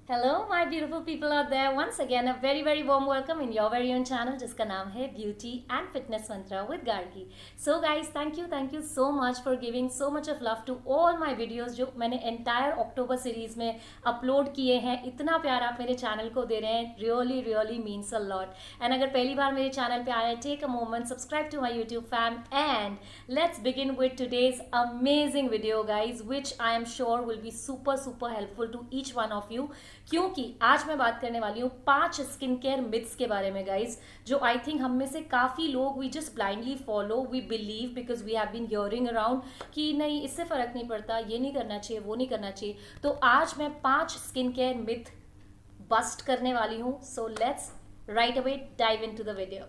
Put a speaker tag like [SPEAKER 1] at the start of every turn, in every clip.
[SPEAKER 1] Hello my beautiful people out there. Once again a very warm welcome in your very own channel जिसका नाम है Beauty and Fitness Mantra with Gargi. So guys, thank you so much for giving so much of love to all my videos जो मैंने entire October series में upload किए हैं. इतना प्यार आप मेरे channel को दे रहे हैं, really means a lot. And अगर पहली बार मेरे channel पे आए, take a moment, subscribe to my YouTube fam, and let's begin with today's amazing video guys, which I am sure will be super helpful to each one of you. क्योंकि आज मैं बात करने वाली हूँ 5 स्किन केयर मिथ्स के बारे में गाइज, जो आई थिंक हम में से काफ़ी लोग we just blindly follow, we believe because we have been hearing around कि नहीं इससे फ़र्क नहीं पड़ता, ये नहीं करना चाहिए, वो नहीं करना चाहिए. तो आज मैं 5 स्किन केयर मिथ बस्ट करने वाली हूँ. So let's right away dive in to the video.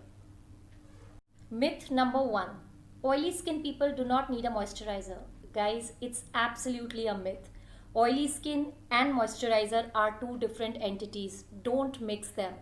[SPEAKER 1] Myth number 1, oily skin people do not need a moisturizer. Guys, it's absolutely a myth. Oily skin and moisturizer are two different entities. Don't mix them.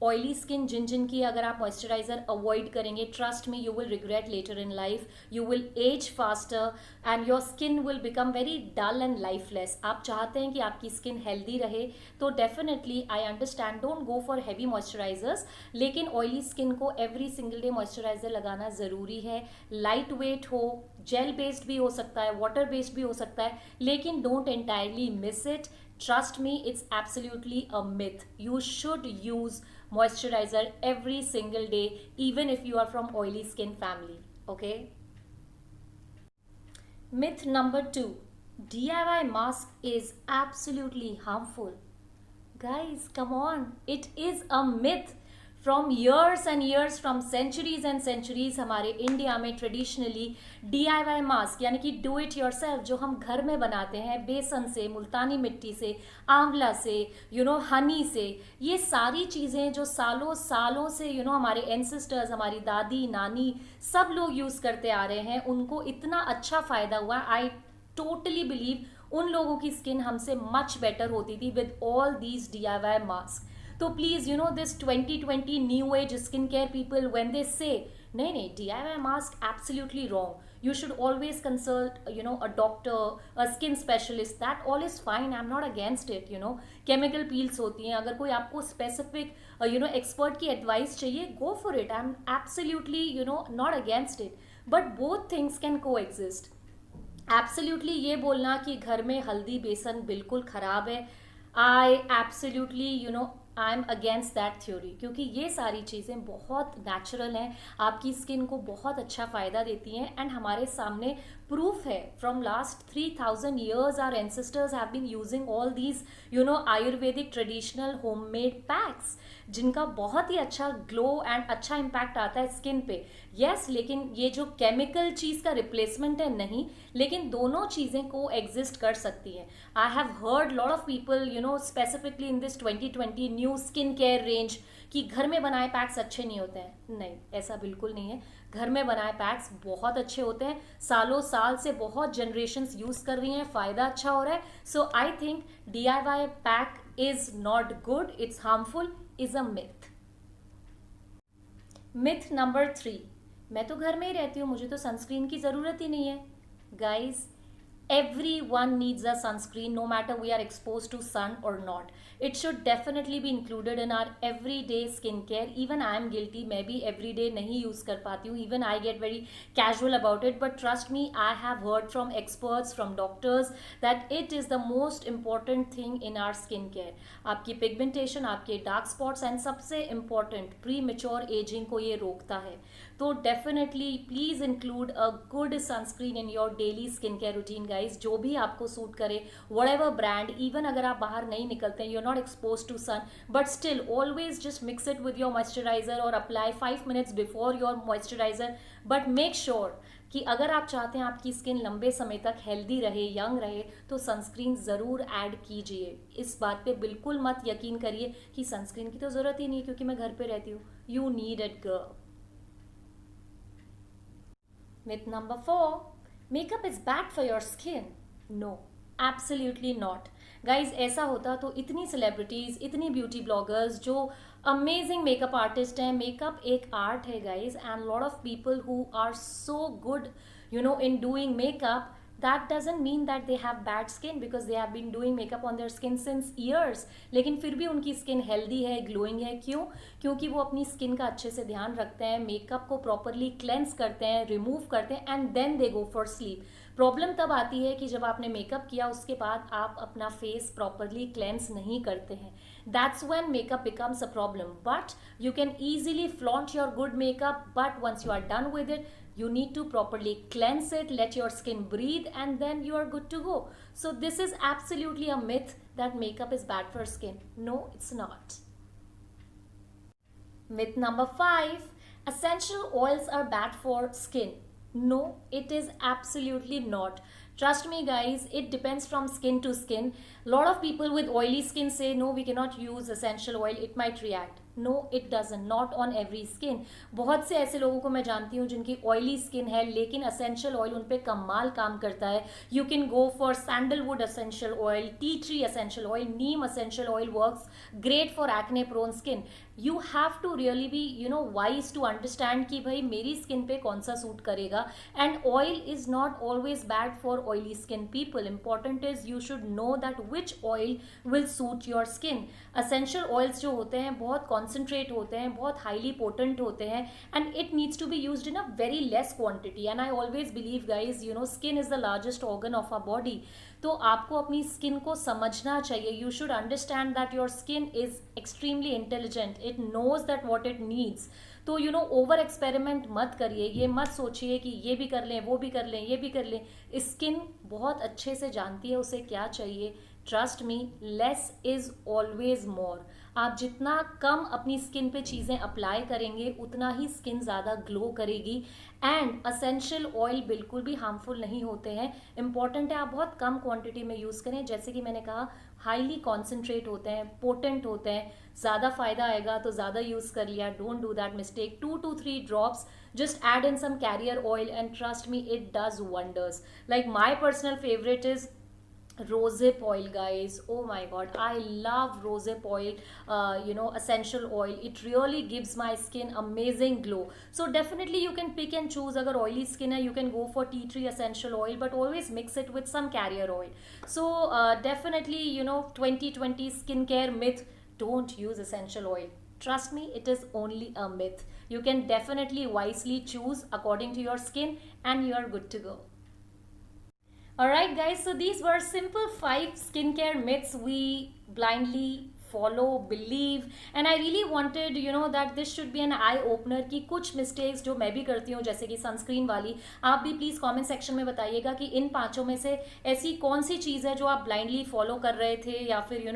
[SPEAKER 1] Oily skin जिन की अगर आप moisturiser avoid करेंगे, trust me, you will regret later in life. You will age faster and your skin will become very dull and lifeless. आप चाहते हैं कि आपकी स्किन हेल्दी रहे तो definitely I understand, don't go for heavy moisturisers. लेकिन oily skin को every single day moisturiser लगाना ज़रूरी है. लाइट वेट हो, जेल बेस्ड भी हो सकता है, वाटर बेस्ड भी हो सकता है, लेकिन don't entirely miss it. Trust me, it's absolutely a myth. You should use moisturizer every single day, even if you are from oily skin family. Okay? Myth number 2, DIY mask is absolutely harmful. Guys, come on. It is a myth. From years and years, from centuries and centuries हमारे India में traditionally DIY mask यानी कि do it yourself जो हम घर में बनाते हैं, बेसन से, मुल्तानी मिट्टी से, आंवला से, हनी से, ये सारी चीज़ें जो सालों सालों से हमारे एंसेस्टर्स, हमारी दादी नानी सब लोग यूज़ करते आ रहे हैं, उनको इतना अच्छा फ़ायदा हुआ. आई टोटली बिलीव उन लोगों की स्किन हमसे मच बेटर होती थी with all these DIY mask. तो please this 2020 new age skin care people when they say नहीं DIY mask absolutely wrong, you should always consult a doctor, a skin specialist. That all is fine, I'm not against it. chemical peels होती हैं, अगर कोई आपको specific expert की advice चाहिए, go for it. I'm absolutely not against it, but both things can coexist. Absolutely ये बोलना कि घर में हल्दी बेसन बिल्कुल ख़राब है, I absolutely I am against that theory, क्योंकि ये सारी चीज़ें बहुत नेचुरल हैं, आपकी स्किन को बहुत अच्छा फ़ायदा देती हैं. एंड हमारे सामने प्रूफ है, from last 3000 years our ancestors have been using all these Ayurvedic traditional homemade packs, जिनका बहुत ही अच्छा ग्लो एंड अच्छा इम्पैक्ट आता है स्किन पे. येस, लेकिन ये जो केमिकल चीज़ का रिप्लेसमेंट है नहीं, लेकिन दोनों चीज़ें को एग्जिस्ट कर सकती हैं. I have heard lot of people specifically in this 2020 new skin care range कि घर में बनाए पैक्स अच्छे नहीं होते हैं. नहीं, ऐसा बिल्कुल नहीं है. घर में बनाए पैक्स बहुत अच्छे होते हैं, सालों साल से बहुत जनरेशन्स यूज़ कर रही हैं, फ़ायदा अच्छा हो रहा है. So I think DIY pack is not good, it's harmful, is a myth. Myth number 3, मैं तो घर में ही रहती हूँ, मुझे तो सनस्क्रीन की ज़रूरत ही नहीं है. Guys, everyone needs a sunscreen, no matter we are exposed to sun or not. It should definitely be included in our everyday skincare. Even I am guilty, मैं भी everyday नहीं use कर पाती हूँ, even I get very casual about it, but trust me, I have heard from experts, from doctors that it is the most important thing in our skincare. आपकी pigmentation, आपके dark spots and सबसे important premature aging को ये रोकता है. तो definitely please include a good sunscreen in your daily skincare routine guys, जो भी आपको सूट करे, whatever brand. even अगर आप बाहर नहीं निकलते हैं, you're not exposed to sun, but still always just mix it with your moisturizer or apply 5 minutes before your moisturizer. but make sure कि अगर आप चाहते हैं आपकी स्किन लंबे समय तक हेल्दी रहे, यंग रहे, तो सनस्क्रीन ज़रूर ऐड कीजिए. इस बात पे बिल्कुल मत यकीन करिए कि सनस्क्रीन की तो ज़रूरत ही नहीं है क्योंकि मैं घर पे रहती हूँ. You need it girl. Myth number 4, makeup is bad for your skin. No, absolutely not. Guys, ऐसा होता तो इतनी सेलिब्रिटीज़, इतनी ब्यूटी ब्लॉगर्स जो अमेजिंग मेकअप आर्टिस्ट हैं, मेकअप एक आर्ट है guys, and lot of people who are so good in doing makeup that doesn't mean that they have bad skin because they have been doing makeup on their skin since years, लेकिन फिर भी उनकी skin healthy है, glowing है. क्यों? क्योंकि वो अपनी स्किन का अच्छे से ध्यान रखते हैं, मेकअप को प्रॉपरली क्लेंस करते हैं, रिमूव करते हैं, and then they go for sleep. Problem तब आती है कि जब आपने मेकअप किया उसके बाद आप अपना फेस प्रॉपरली क्लेंस नहीं करते हैं. That's when makeup becomes a problem. But you can easily flaunt your good makeup, but once you are done with it, you need to properly cleanse it, let your skin breathe, and then you are good to go. So this is absolutely a myth that makeup is bad for skin. No, it's not. Myth number 5, essential oils are bad for skin. No, it is absolutely not. Trust me guys, it depends from skin to skin. Lot of people with oily skin say no, we cannot use essential oil, it might react. No it doesn't, not on every skin. बहुत से ऐसे लोगों को मैं जानती हूँ जिनकी oily skin है लेकिन असेंशियल ऑयल उन पर कमाल काम करता है. You can go for sandalwood essential oil, tea tree essential oil, neem essential oil works great for acne prone skin. You have to really be wise to understand कि भाई मेरी स्किन पे कौन सा सूट करेगा. And oil is not always bad for oily skin people. Important is you should know that which oil will suit your skin. Essential oils जो होते हैं बहुत कॉन्सेंट्रेट होते हैं, बहुत हाईली पोटेंट होते हैं, and it needs to be used in a very less quantity. And I always believe guys skin is the largest organ of our body. तो आपको अपनी स्किन को समझना चाहिए. You should understand that your skin is extremely intelligent, it knows that what it needs. तो over experiment मत करिए. ये मत सोचिए कि ये भी कर लें, वो भी कर लें, ये भी कर लें. स्किन बहुत अच्छे से जानती है उसे क्या चाहिए. Trust me, less is always more. आप जितना कम अपनी स्किन पे चीज़ें अप्लाई करेंगे उतना ही स्किन ज़्यादा ग्लो करेगी. एंड असेंशियल ऑयल बिल्कुल भी हार्मफुल नहीं होते हैं. इंपॉर्टेंट है आप बहुत कम क्वांटिटी में यूज़ करें. जैसे कि मैंने कहा, हाईली कॉन्सेंट्रेट होते हैं, पोटेंट होते हैं. ज़्यादा फायदा आएगा तो ज़्यादा यूज़ कर लिया. Don't do that mistake. 2 to 3 drops, just add in some carrier oil and trust me, it does wonders. Like my personal favorite is rosehip oil, guys. Oh my god, I love rosehip oil. Essential oil, it really gives my skin amazing glow. So definitely you can pick and choose. Agar oily skin hai, you can go for tea tree essential oil, but always mix it with some carrier oil. So definitely 2020 skincare myth, don't use essential oil. Trust me, it is only a myth. You can definitely wisely choose according to your skin and you are good to go. Alright guys, so these were simple 5 skincare myths we blindly follow, believe, and I really wanted that this should be an eye opener कि कुछ mistakes जो मैं भी करती हूँ जैसे कि sunscreen वाली, आप भी प्लीज़ कमेंट सेक्शन में बताइएगा कि इन 5 में से ऐसी कौन सी चीज़ है जो आप ब्लाइंडली फॉलो कर रहे थे या फिर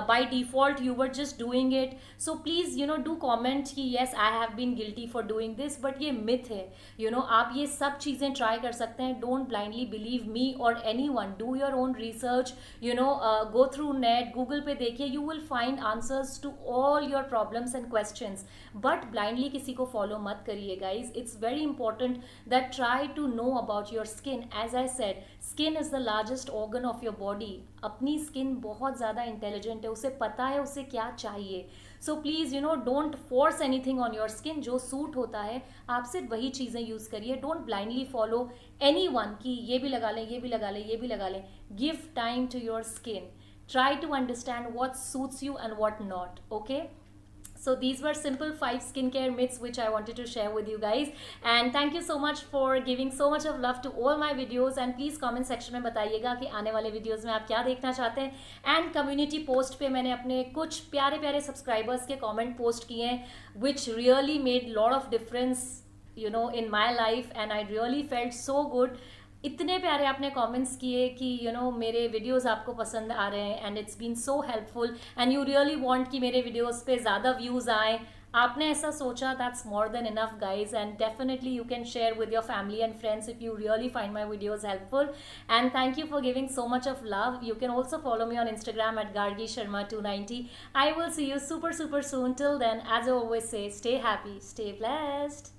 [SPEAKER 1] by default you were just doing it. So please do comment कि yes I have been guilty for doing this, but ये मिथ है. आप ये सब चीज़ें ट्राई कर सकते हैं. डोंट ब्लाइंडली बिलीव मी और any one. Do your own research, go through net, Google पे देखिए. You will find answers to all your problems and questions, but blindly किसी को follow मत करिए guys. It's very important that try to know about your skin. As I said, skin is the largest organ of your body. अपनी skin बहुत ज़्यादा intelligent है, उसे पता है उसे क्या चाहिए. So please don't force anything on your skin. जो सूट होता है आप सिर्फ वही चीज़ें यूज़ करिए. Don't blindly follow anyone कि ये भी लगा लें, ये भी लगा लें, ये भी लगा लें. Give time to your skin. Try to understand what suits you and what not. Okay, so these were simple 5 skincare myths which I wanted to share with you guys, and thank you so much for giving so much of love to all my videos. And please comment section में बताइएगा कि आने वाले videos में आप क्या देखना चाहते हैं. and community post पे मैंने अपने कुछ प्यारे प्यारे subscribers के comment post किए हैं which really made lot of difference in my life, and I really felt so good. इतने प्यारे आपने कमेंट्स किए कि मेरे वीडियोस आपको पसंद आ रहे हैं, and it's been so helpful, and you really want कि मेरे वीडियोस पे ज़्यादा व्यूज़ आए. आपने ऐसा सोचा, that's more than enough guys. And definitely you can share with your family and friends if you really find my videos helpful. And thank you for giving so much of love. You can also follow me on Instagram at Gargi Sharma 290. I will see you super soon. Till then, as I always say, stay happy, stay blessed.